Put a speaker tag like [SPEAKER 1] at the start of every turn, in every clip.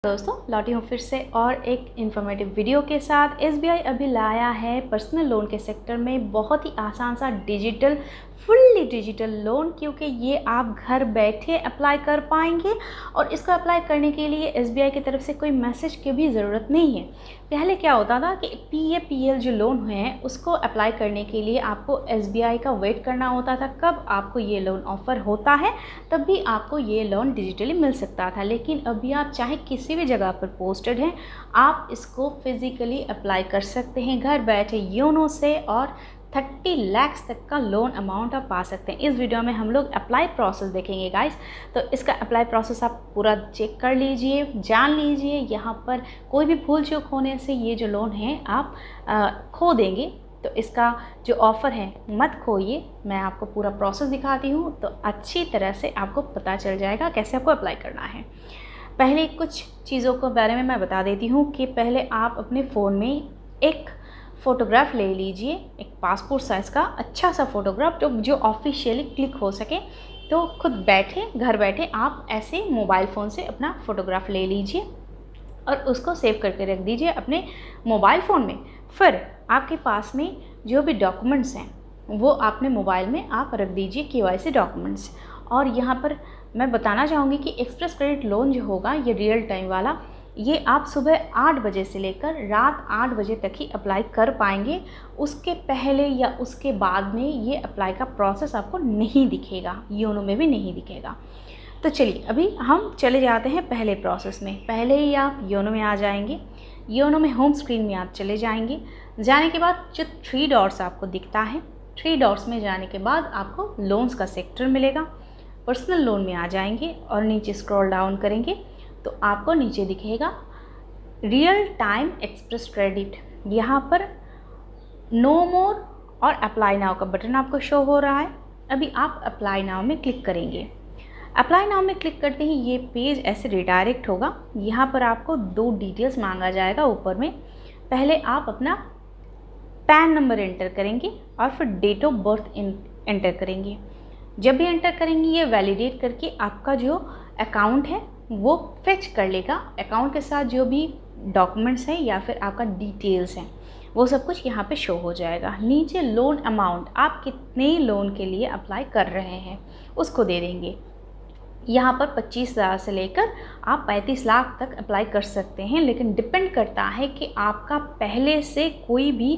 [SPEAKER 1] दोस्तों लौटी हूँ फिर से और एक इन्फॉर्मेटिव वीडियो के साथ। एसबीआई अभी लाया है पर्सनल लोन के सेक्टर में बहुत ही आसान सा फुल्ली डिजिटल लोन, क्योंकि ये आप घर बैठे अप्लाई कर पाएंगे और इसको अप्लाई करने के लिए एसबीआई की तरफ से कोई मैसेज की भी ज़रूरत नहीं है। पहले क्या होता था कि पीएपीएल जो लोन है उसको अप्लाई करने के लिए आपको एसबीआई का वेट करना होता था, कब आपको ये लोन ऑफ़र होता है तब भी आपको ये लोन डिजिटली मिल सकता था। लेकिन अभी आप चाहे किसी भी जगह पर पोस्टेड हैं, आप इसको फिज़िकली अप्लाई कर सकते हैं घर बैठे योनो से और 30 लाख तक का लोन अमाउंट आप पा सकते हैं। इस वीडियो में हम लोग अप्लाई प्रोसेस देखेंगे गाइस। तो इसका अप्लाई प्रोसेस आप पूरा चेक कर लीजिए, जान लीजिए। यहाँ पर कोई भी भूल चूक होने से ये जो लोन है आप खो देंगे, तो इसका जो ऑफ़र है मत खोइए। मैं आपको पूरा प्रोसेस दिखाती हूँ तो अच्छी तरह से आपको पता चल जाएगा कैसे आपको अप्लाई करना है। पहले कुछ चीज़ों के बारे में मैं बता देती हूँ कि पहले आप अपने फ़ोन में एक फ़ोटोग्राफ ले लीजिए, एक पासपोर्ट साइज़ का अच्छा सा फ़ोटोग्राफ जो ऑफिशियली क्लिक हो सके। तो खुद बैठे घर बैठे आप ऐसे मोबाइल फ़ोन से अपना फ़ोटोग्राफ ले लीजिए और उसको सेव करके रख दीजिए अपने मोबाइल फ़ोन में। फिर आपके पास में जो भी डॉक्यूमेंट्स हैं वो आपने मोबाइल में आप रख दीजिए, केवाईसी डॉक्यूमेंट्स। और यहाँ पर मैं बताना चाहूँगी कि एक्सप्रेस क्रेडिट लोन जो होगा ये रियल टाइम वाला, ये आप सुबह 8 बजे से लेकर रात 8 बजे तक ही अप्लाई कर पाएंगे। उसके पहले या उसके बाद में ये अप्लाई का प्रोसेस आपको नहीं दिखेगा, योनो में भी नहीं दिखेगा। तो चलिए अभी हम चले जाते हैं पहले प्रोसेस में। पहले ही आप योनो में आ जाएंगे। योनो में होम स्क्रीन में आप चले जाएंगे। जाने के बाद जो 3 डॉट्स आपको दिखता है, 3 डॉट्स में जाने के बाद आपको लोन्स का सेक्टर मिलेगा। पर्सनल लोन में आ जाएंगे और नीचे स्क्रॉल डाउन करेंगे तो आपको नीचे दिखेगा रियल टाइम एक्सप्रेस क्रेडिट। यहाँ पर नो मोर और अप्लाई नाउ का बटन आपको शो हो रहा है। अभी आप अप्लाई नाउ में क्लिक करेंगे। अप्लाई नाउ में क्लिक करते ही ये पेज ऐसे रिडायरेक्ट होगा। यहाँ पर आपको 2 डिटेल्स मांगा जाएगा ऊपर में। पहले आप अपना पैन नंबर एंटर करेंगे और फिर डेट ऑफ बर्थ एंटर करेंगे। जब भी एंटर करेंगे ये वैलिडेट करके आपका जो अकाउंट है वो फेच कर लेगा। अकाउंट के साथ जो भी डॉक्यूमेंट्स हैं या फिर आपका डिटेल्स हैं वो सब कुछ यहाँ पे शो हो जाएगा। नीचे लोन अमाउंट, आप कितने लोन के लिए अप्लाई कर रहे हैं उसको दे देंगे। यहाँ पर 25,000 से लेकर आप 35 लाख तक अप्लाई कर सकते हैं, लेकिन डिपेंड करता है कि आपका पहले से कोई भी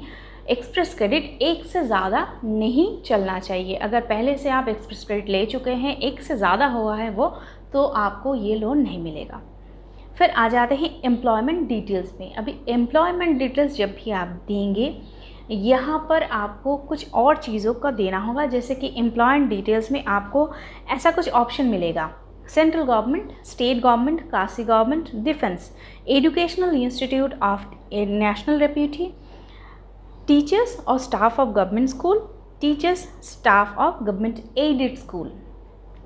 [SPEAKER 1] एक्सप्रेस क्रेडिट एक से ज़्यादा नहीं चलना चाहिए। अगर पहले से आप एक्सप्रेस क्रेडिट ले चुके हैं, एक से ज़्यादा हुआ है वो, तो आपको ये लोन नहीं मिलेगा। फिर आ जाते हैं एम्प्लॉयमेंट डिटेल्स में। अभी एम्प्लॉयमेंट डिटेल्स जब भी आप देंगे यहाँ पर आपको कुछ और चीज़ों का देना होगा, जैसे कि एम्प्लॉयमेंट डिटेल्स में आपको ऐसा कुछ ऑप्शन मिलेगा: central government, state government, quasi government, defence, educational institute of national repute, teachers और staff of government school, teachers staff of government aided school.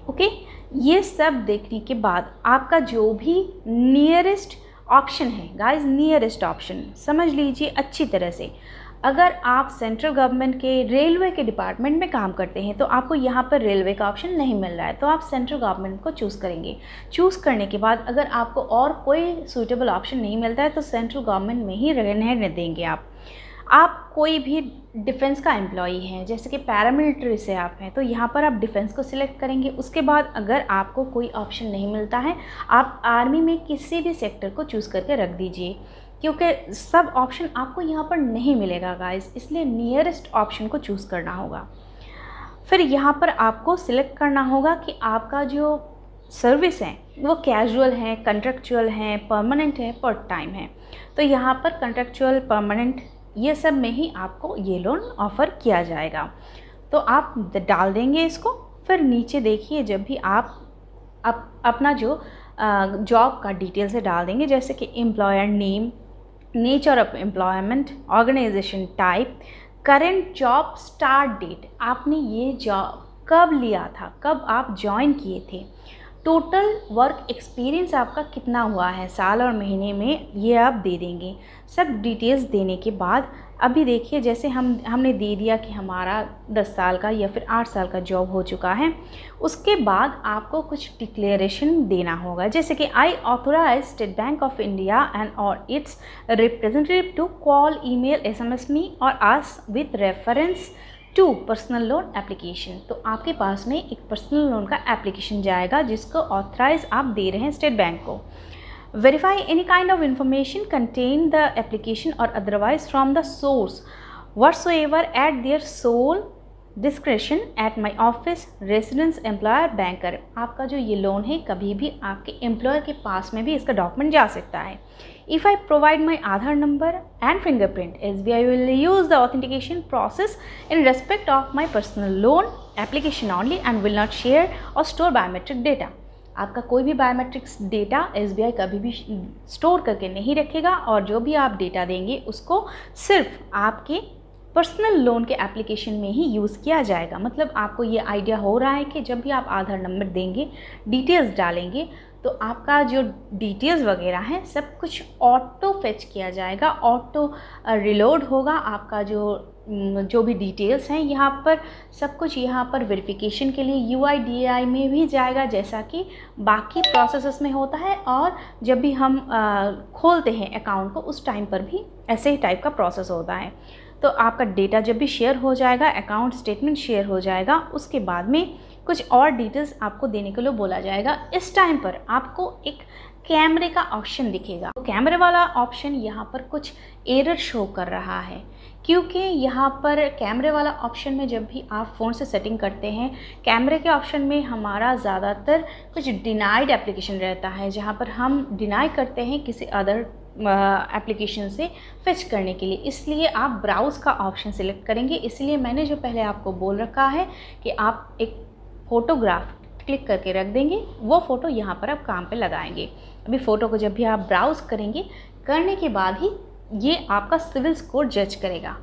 [SPEAKER 1] Okay, ये सब देखने के बाद आपका जो भी नियरेस्ट ऑप्शन है गाइस, नियरेस्ट ऑप्शन समझ लीजिए अच्छी तरह से। अगर आप सेंट्रल गवर्नमेंट के रेलवे के डिपार्टमेंट में काम करते हैं तो आपको यहाँ पर रेलवे का ऑप्शन नहीं मिल रहा है, तो आप सेंट्रल गवर्नमेंट को चूज़ करेंगे। चूज़ करने के बाद अगर आपको और कोई सूटेबल ऑप्शन नहीं मिलता है तो सेंट्रल गवर्नमेंट में ही रहने देंगे आप कोई भी डिफेंस का एम्प्लॉई हैं, जैसे कि पैरामिलिट्री से आप हैं, तो यहाँ पर आप डिफेंस को सिलेक्ट करेंगे। उसके बाद अगर आपको कोई ऑप्शन नहीं मिलता है, आप आर्मी में किसी भी सेक्टर को चूज़ करके रख दीजिए, क्योंकि सब ऑप्शन आपको यहाँ पर नहीं मिलेगा गाइस, इसलिए नियरेस्ट ऑप्शन को चूज़ करना होगा। फिर यहाँ पर आपको सिलेक्ट करना होगा कि आपका जो सर्विस है वो कैजुअल है, कंट्रेक्चुअल है, परमानेंट है, पार्ट टाइम है। तो यहाँ पर कंट्रेक्चुअल, परमानेंट, ये सब में ही आपको ये लोन ऑफ़र किया जाएगा। तो आप डाल देंगे इसको। फिर नीचे देखिए, जब भी आप अपना जो जॉब का डिटेल्स है डाल देंगे, जैसे कि employer name, nature of employment, organisation type, current job start date, आपने ये जॉब कब लिया था, कब आप ज्वाइन किए थे, टोटल वर्क एक्सपीरियंस आपका कितना हुआ है साल और महीने में, ये आप दे देंगे। सब डिटेल्स देने के बाद अभी देखिए, जैसे हमने दे दिया कि हमारा 10 साल का या फिर 8 साल का जॉब हो चुका है, उसके बाद आपको कुछ डिक्लेरेशन देना होगा, जैसे कि I authorize State Bank of India and और its representative to call, email, SMS me और ask with reference to personal loan application. तो आपके पास में एक पर्सनल लोन का एप्लीकेशन जाएगा जिसको ऑथराइज आप दे रहे हैं स्टेट बैंक को। Verify any kind of information contained the application or otherwise from the source whatsoever at their sole discretion at my office, residence, employer, banker। आपका जो ये लोन है कभी भी आपके एम्प्लॉयर के पास में भी इसका डॉक्यूमेंट जा सकता है। If I provide my Aadhaar number and fingerprint, SBI will use the authentication process in respect of my personal loan application only and will not share or store biometric data। आपका कोई भी biometrics data SBI कभी भी store करके नहीं रखेगा और जो भी आप डेटा देंगे उसको सिर्फ आपके पर्सनल लोन के एप्लीकेशन में ही यूज़ किया जाएगा। मतलब आपको ये आइडिया हो रहा है कि जब भी आप आधार नंबर देंगे, डिटेल्स डालेंगे, तो आपका जो डिटेल्स वगैरह हैं सब कुछ ऑटो फेच किया जाएगा, ऑटो रिलोड होगा। आपका जो भी डिटेल्स हैं यहाँ पर सब कुछ यहाँ पर वेरिफिकेशन के लिए UIDAI में भी जाएगा, जैसा कि बाकी प्रोसेसेस में होता है। और जब भी हम खोलते हैं अकाउंट को उस टाइम पर भी ऐसे ही टाइप का प्रोसेस होता है। तो आपका डेटा जब भी शेयर हो जाएगा, अकाउंट स्टेटमेंट शेयर हो जाएगा, उसके बाद में कुछ और डिटेल्स आपको देने के लिए बोला जाएगा। इस टाइम पर आपको एक कैमरे का ऑप्शन दिखेगा। तो कैमरे वाला ऑप्शन यहाँ पर कुछ एरर शो कर रहा है, क्योंकि यहाँ पर कैमरे वाला ऑप्शन में जब भी आप फ़ोन से सेटिंग करते हैं, कैमरे के ऑप्शन में हमारा ज़्यादातर कुछ डिनाइड एप्लीकेशन रहता है, जहाँ पर हम डिनाई करते हैं किसी अदर एप्लीकेशन से फेच करने के लिए। इसलिए आप ब्राउज़ का ऑप्शन सिलेक्ट करेंगे। इसलिए मैंने जो पहले आपको बोल रखा है कि आप एक फ़ोटोग्राफ क्लिक करके रख देंगे, वो फ़ोटो यहाँ पर आप काम पे लगाएंगे। अभी फ़ोटो को जब भी आप ब्राउज़ करेंगे, करने के बाद ही ये आपका सिविल स्कोर जज करेगा।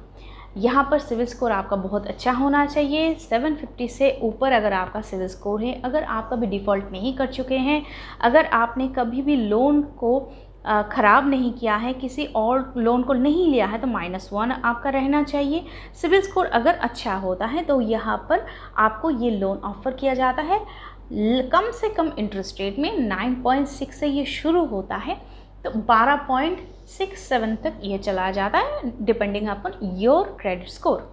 [SPEAKER 1] यहाँ पर सिविल स्कोर आपका बहुत अच्छा होना चाहिए, 750 से ऊपर अगर आपका सिविल स्कोर है। अगर आप कभी डिफ़ॉल्ट नहीं कर चुके हैं, अगर आपने कभी भी लोन को ख़राब नहीं किया है, किसी और लोन को नहीं लिया है, तो -1 आपका रहना चाहिए। सिविल स्कोर अगर अच्छा होता है तो यहाँ पर आपको ये लोन ऑफ़र किया जाता है। कम से कम इंटरेस्ट रेट में 9.6 से ये शुरू होता है, तो 12.67 तक ये चला जाता है, depending upon your credit score.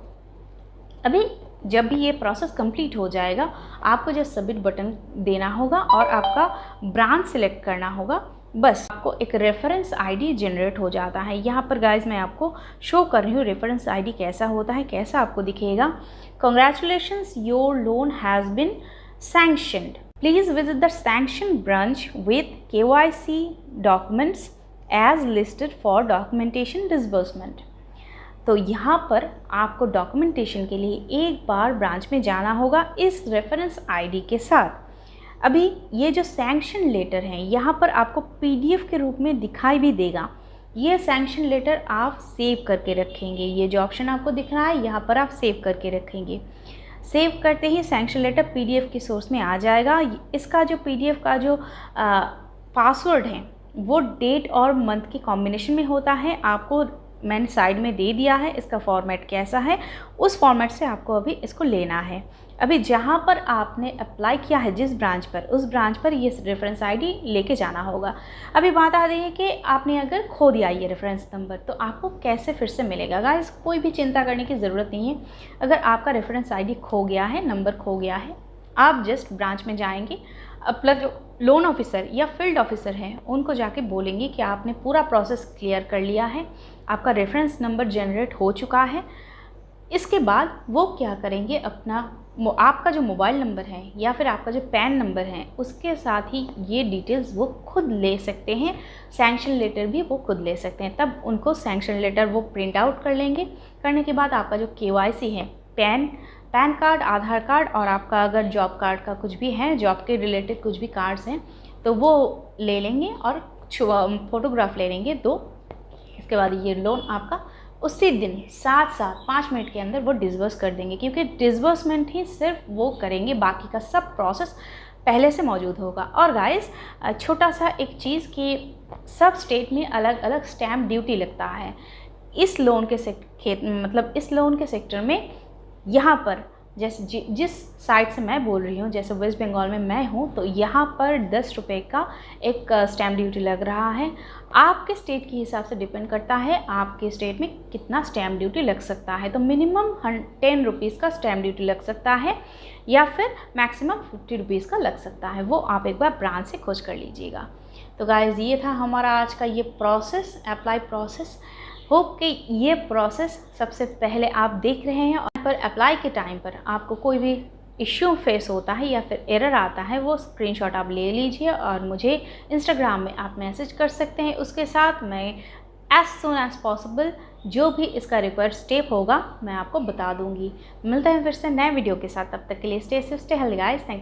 [SPEAKER 1] अभी जब भी ये प्रोसेस कंप्लीट हो जाएगा, आपको जो सबमिट बटन देना होगा और आपका ब्रांच सिलेक्ट करना होगा, बस आपको एक रेफरेंस आईडी जनरेट हो जाता है। यहाँ पर गाइज मैं आपको शो कर रही हूँ रेफरेंस आईडी कैसा होता है, कैसा आपको दिखेगा। Congratulations, your loan has been sanctioned. Please visit the sanction branch with KYC documents as listed for documentation disbursement। तो यहाँ पर आपको डॉक्यूमेंटेशन के लिए एक बार ब्रांच में जाना होगा इस रेफरेंस आईडी के साथ। अभी ये जो सैंक्शन लेटर हैं यहाँ पर आपको PDF के रूप में दिखाई भी देगा। ये सैंक्शन लेटर आप सेव करके रखेंगे। ये जो ऑप्शन आपको दिख रहा है यहाँ पर आप सेव करके रखेंगे। सेव करते ही सैंक्शन लेटर PDF की सोर्स में आ जाएगा। इसका जो PDF का जो पासवर्ड है वो डेट और मंथ के कॉम्बिनेशन में होता है। आपको मैंने साइड में दे दिया है इसका फॉर्मेट कैसा है, उस फॉर्मेट से आपको अभी इसको लेना है। अभी जहाँ पर आपने अप्लाई किया है जिस ब्रांच पर, उस ब्रांच पर ये रेफरेंस आईडी लेके जाना होगा। अभी बात आ रही है कि आपने अगर खो दिया ये रेफरेंस नंबर तो आपको कैसे फिर से मिलेगा। गाइस कोई भी चिंता करने की ज़रूरत नहीं है। अगर आपका रेफरेंस आईडी खो गया है, नंबर खो गया है, आप जस्ट ब्रांच में जाएंगे, अपना जो लोन ऑफिसर या फील्ड ऑफिसर हैं उनको जाके बोलेंगे कि आपने पूरा प्रोसेस क्लियर कर लिया है, आपका रेफरेंस नंबर जनरेट हो चुका है। इसके बाद वो क्या करेंगे, आपका जो मोबाइल नंबर है या फिर आपका जो पैन नंबर है उसके साथ ही ये डिटेल्स वो खुद ले सकते हैं। सैंक्शन लेटर भी वो खुद ले सकते हैं। तब उनको सैंक्शन लेटर वो प्रिंट आउट कर लेंगे। करने के बाद आपका जो KYC है, पैन कार्ड, आधार कार्ड और आपका अगर जॉब कार्ड का कुछ भी है, जॉब के रिलेटेड कुछ भी कार्ड्स हैं तो वो ले लेंगे और फ़ोटोग्राफ ले लेंगे 2। इसके बाद ये लोन आपका उसी दिन 5 मिनट के अंदर वो डिसबर्स कर देंगे, क्योंकि डिसबर्समेंट ही सिर्फ वो करेंगे, बाकी का सब प्रोसेस पहले से मौजूद होगा। और गाइस छोटा सा एक चीज़ कि सब स्टेट में अलग अलग स्टैम्प ड्यूटी लगता है। इस लोन के इस लोन के सेक्टर में यहाँ पर जैसे जिस साइड से मैं बोल रही हूँ, जैसे वेस्ट बंगाल में मैं हूँ, तो यहाँ पर 10 रुपये का एक स्टैम्प ड्यूटी लग रहा है। आपके स्टेट के हिसाब से डिपेंड करता है आपके स्टेट में कितना स्टैम्प ड्यूटी लग सकता है। तो मिनिमम 10 रुपीज़ का स्टैम्प ड्यूटी लग सकता है या फिर मैक्सिमम 50 रुपीज़ का लग सकता है। वो आप एक बार ब्रांच से खोज कर लीजिएगा। तो गाइज़ ये था हमारा आज का ये प्रोसेस, अप्लाई प्रोसेस। होप कि ये प्रोसेस सबसे पहले आप देख रहे हैं और पर अप्लाई के टाइम पर आपको कोई भी इश्यू फेस होता है या फिर एरर आता है, वो स्क्रीनशॉट आप ले लीजिए और मुझे इंस्टाग्राम में आप मैसेज कर सकते हैं। उसके साथ मैं एज सुन एज पॉसिबल जो भी इसका रिक्वायर्ड स्टेप होगा मैं आपको बता दूंगी। मिलते हैं फिर से नए वीडियो के साथ, तब तक के लिए stay safe, stay healthy guys. Thank you.